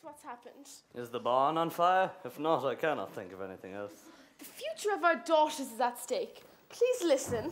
guess what's happened? Is the barn on fire? If not, I cannot think of anything else. The future of our daughters is at stake. Please listen.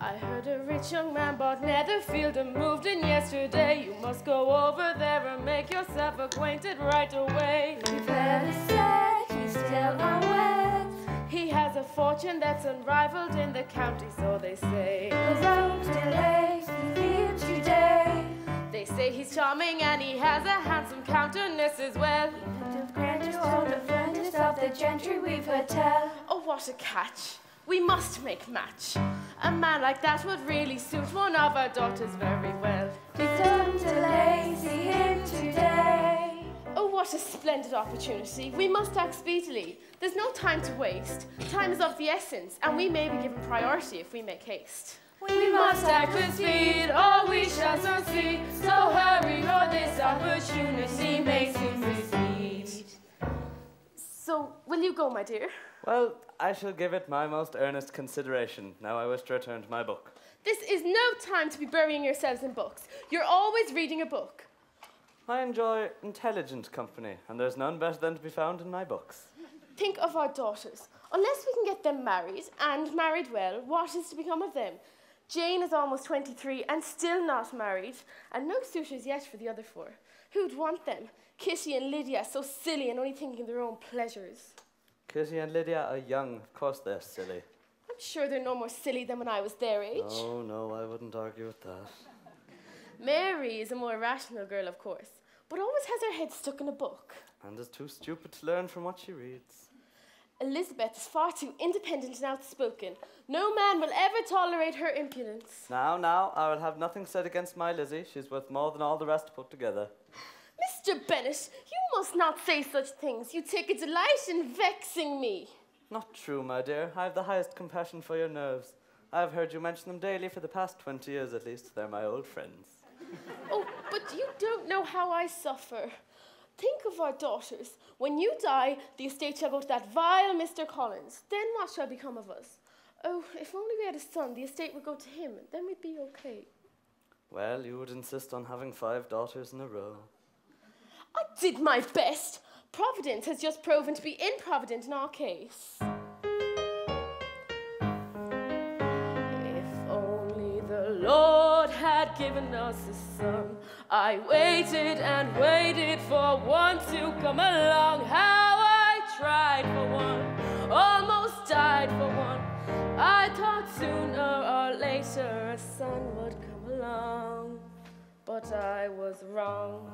I heard a rich young man bought Netherfield and moved in yesterday. You must go over there and make yourself acquainted right away. We've heard it said he's still unwed. He has a fortune that's unrivaled in the county, so they say. There's no delay, he's here today. They say he's charming and he has a handsome countenance as well. The grandest or the friendest of the gentry we've heard tell. Oh, what a catch. We must make match. A man like that would really suit one of our daughters very well. Please don't delay, see him today. Oh, what a splendid opportunity. We must act speedily. There's no time to waste. Time is of the essence, and we may be given priority if we make haste. We must act with speed, or we shall succeed. So hurry, or this opportunity may soon succeed. So, will you go, my dear? Well, I shall give it my most earnest consideration. Now I wish to return to my book. This is no time to be burying yourselves in books. You're always reading a book. I enjoy intelligent company, and there's none better than to be found in my books. Think of our daughters. Unless we can get them married, and married well, what is to become of them? Jane is almost 23 and still not married, and no suitors yet for the other four. Who'd want them? Kitty and Lydia, so silly and only thinking of their own pleasures. Kitty and Lydia are young. Of course they're silly. I'm sure they're no more silly than when I was their age. Oh, no, I wouldn't argue with that. Mary is a more rational girl, of course, but always has her head stuck in a book. And is too stupid to learn from what she reads. Elizabeth is far too independent and outspoken. No man will ever tolerate her impudence. Now, I will have nothing said against my Lizzie. She's worth more than all the rest put together. Mr. Bennet, you must not say such things. You take a delight in vexing me. Not true, my dear. I have the highest compassion for your nerves. I have heard you mention them daily for the past 20 years at least. They're my old friends. Oh, but you don't know how I suffer. Think of our daughters. When you die, the estate shall go to that vile Mr. Collins. Then what shall become of us? Oh, if only we had a son, the estate would go to him. Then we'd be okay. Well, you would insist on having 5 daughters in a row. I did my best. Providence has just proven to be improvident in our case. If only the Lord had given us a son. I waited and waited for one to come along. How I tried for one, almost died for one. I thought sooner or later a son would come along, but I was wrong.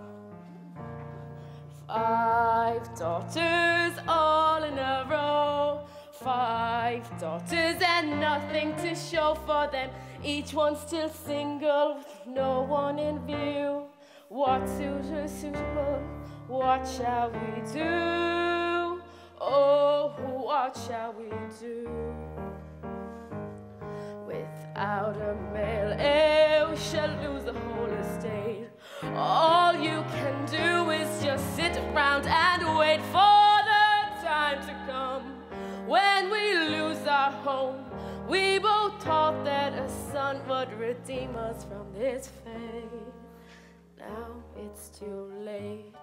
5 daughters all in a row. 5 daughters and nothing to show for them. Each one still single with no one in view. What suitor suitable? What shall we do? Oh, what shall we do? Without a male heir, we shall lose the whole estate. All you can do is just sit around and wait for the time to come when we lose our home. We both thought that a son would redeem us from this fate. Now it's too late.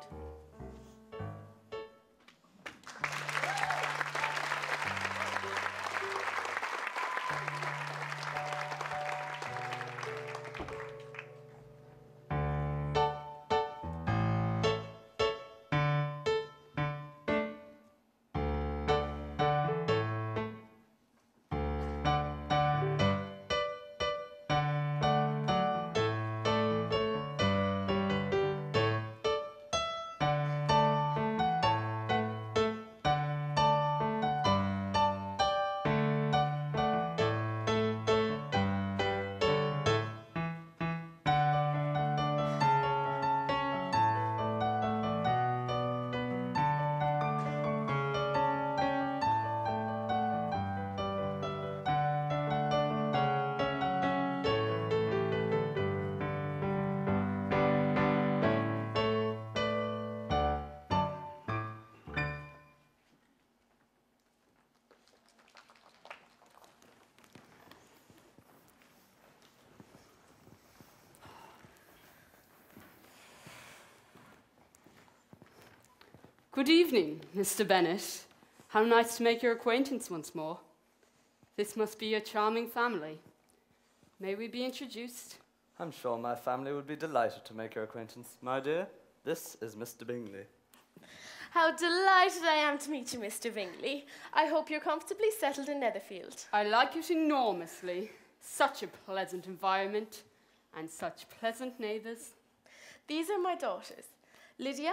Good evening, Mr. Bennet. How nice to make your acquaintance once more. This must be a charming family. May we be introduced? I'm sure my family would be delighted to make your acquaintance. My dear, this is Mr. Bingley. How delighted I am to meet you, Mr. Bingley. I hope you're comfortably settled in Netherfield. I like it enormously. Such a pleasant environment and such pleasant neighbours. These are my daughters, Lydia,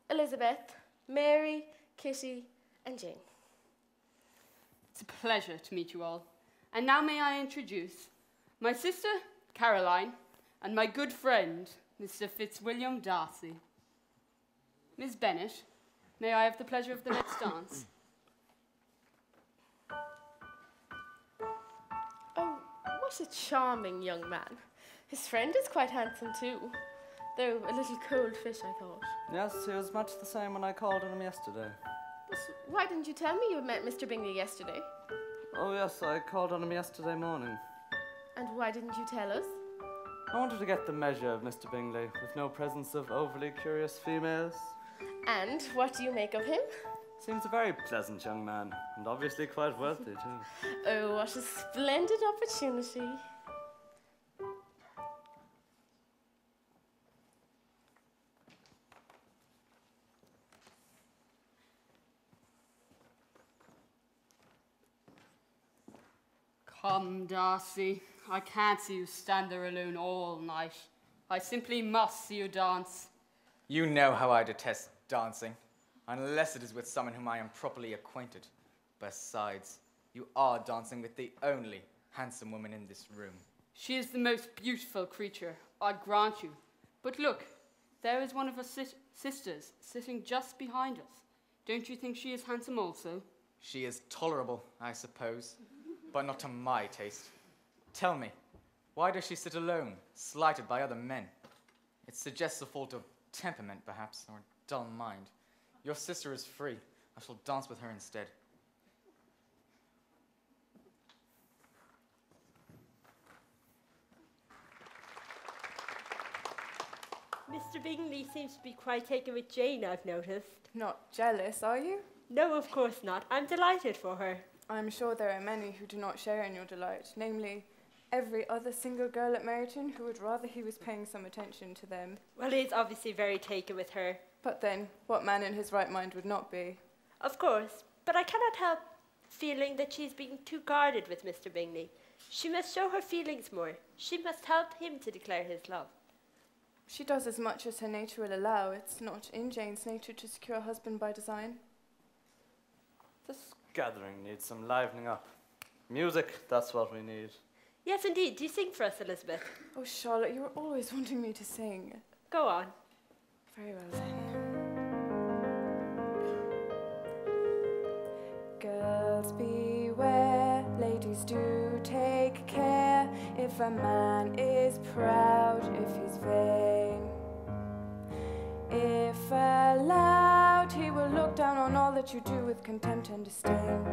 Elizabeth, Mary, Kitty, and Jane. It's a pleasure to meet you all. And now may I introduce my sister, Caroline, and my good friend, Mr. Fitzwilliam Darcy. Miss Bennet, may I have the pleasure of the next dance? Oh, what a charming young man. His friend is quite handsome too, though a little cold fish, I thought. Yes, he was much the same when I called on him yesterday. But why didn't you tell me you had met Mr. Bingley yesterday? Oh yes, I called on him yesterday morning. And why didn't you tell us? I wanted to get the measure of Mr. Bingley, with no presence of overly curious females. And what do you make of him? Seems a very pleasant young man, and obviously quite wealthy too. Oh, what a splendid opportunity. Come, Darcy. I can't see you stand there alone all night. I simply must see you dance. You know how I detest dancing, unless it is with someone whom I am properly acquainted. Besides, you are dancing with the only handsome woman in this room. She is the most beautiful creature, I grant you. But look, there is one of her sisters sitting just behind us. Don't you think she is handsome also? She is tolerable, I suppose, but not to my taste. Tell me, why does she sit alone, slighted by other men? It suggests a fault of temperament, perhaps, or a dull mind. Your sister is free. I shall dance with her instead. Mr. Bingley seems to be quite taken with Jane, I've noticed. Not jealous, are you? No, of course not. I'm delighted for her. I'm sure there are many who do not share in your delight, namely, every other single girl at Meryton who would rather he was paying some attention to them. Well, he's obviously very taken with her. But then, what man in his right mind would not be? Of course, but I cannot help feeling that she's being too guarded with Mr. Bingley. She must show her feelings more. She must help him to declare his love. She does as much as her nature will allow. It's not in Jane's nature to secure a husband by design. This gathering needs some livening up. Music, that's what we need. Yes, indeed. Do you sing for us, Elizabeth? Oh, Charlotte, you were always wanting me to sing. Go on. Very well then. Girls beware, ladies do take care. If a man is proud, if he's vain, if allowed, he will look down on all that you do with contempt and disdain.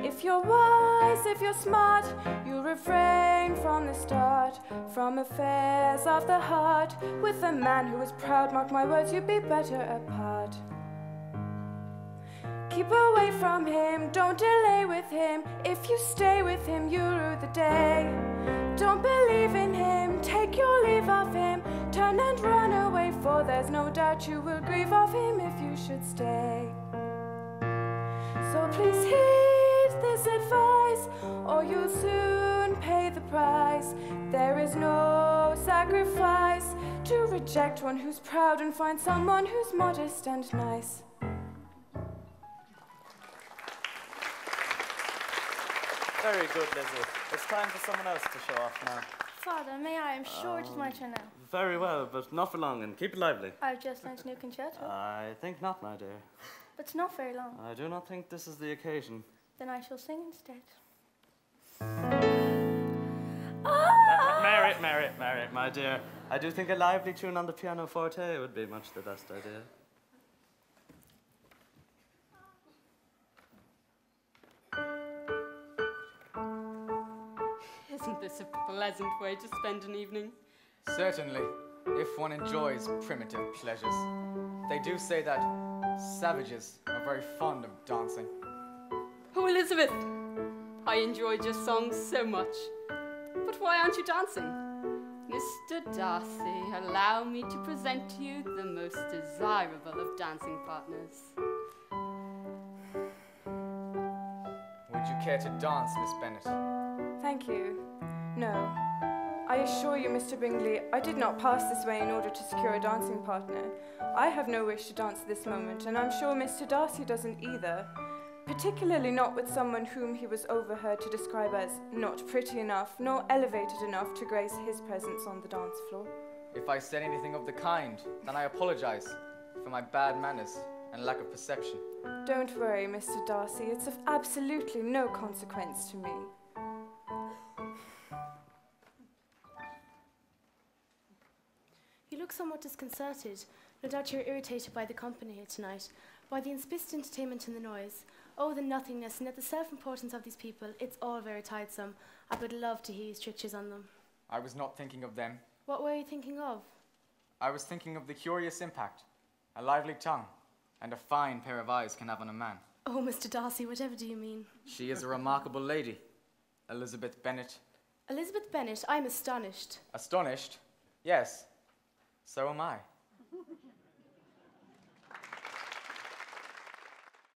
If you're wise, if you're smart, you'll refrain from the start, from affairs of the heart. With a man who is proud, mark my words, you'd be better apart. Keep away from him, don't delay with him. If you stay with him, you rue the day. Don't believe in him, take your leave of him. Turn and run away, for there's no doubt you will grieve of him if you should stay. So please heed this advice, or you'll soon pay the price. There is no sacrifice to reject one who's proud and find someone who's modest and nice. Very good, Lizzie. It's time for someone else to show off now. Father, may I? I'm sure it is my turn now. Very well, but not for long, and keep it lively. I've just learnt a new concerto, I think not, my dear. but it's not very long. I do not think this is the occasion. Then I shall sing instead. Mary, my dear. I do think a lively tune on the pianoforte would be much the best idea. Isn't this a pleasant way to spend an evening? Certainly, if one enjoys primitive pleasures. They do say that Savages are very fond of dancing. Oh, Elizabeth, I enjoyed your songs so much. But why aren't you dancing? Mr. Darcy, allow me to present to you the most desirable of dancing partners. Would you care to dance, Miss Bennet? Thank you. No. I assure you, Mr. Bingley, I did not pass this way in order to secure a dancing partner. I have no wish to dance at this moment, and I'm sure Mr. Darcy doesn't either. Particularly not with someone whom he was overheard to describe as not pretty enough, nor elevated enough to grace his presence on the dance floor. If I said anything of the kind, then I apologize for my bad manners and lack of perception. Don't worry, Mr. Darcy, it's of absolutely no consequence to me. You look somewhat disconcerted. No doubt you're irritated by the company here tonight, by the inspistent entertainment and the noise. Oh, the nothingness and yet the self-importance of these people. It's all very tiresome. I would love to hear you strictures on them. I was not thinking of them. What were you thinking of? I was thinking of the curious impact a lively tongue and a fine pair of eyes can have on a man. Oh, Mr. Darcy, whatever do you mean? She is a remarkable lady, Elizabeth Bennet. Elizabeth Bennet, I'm astonished. Astonished? Yes, so am I.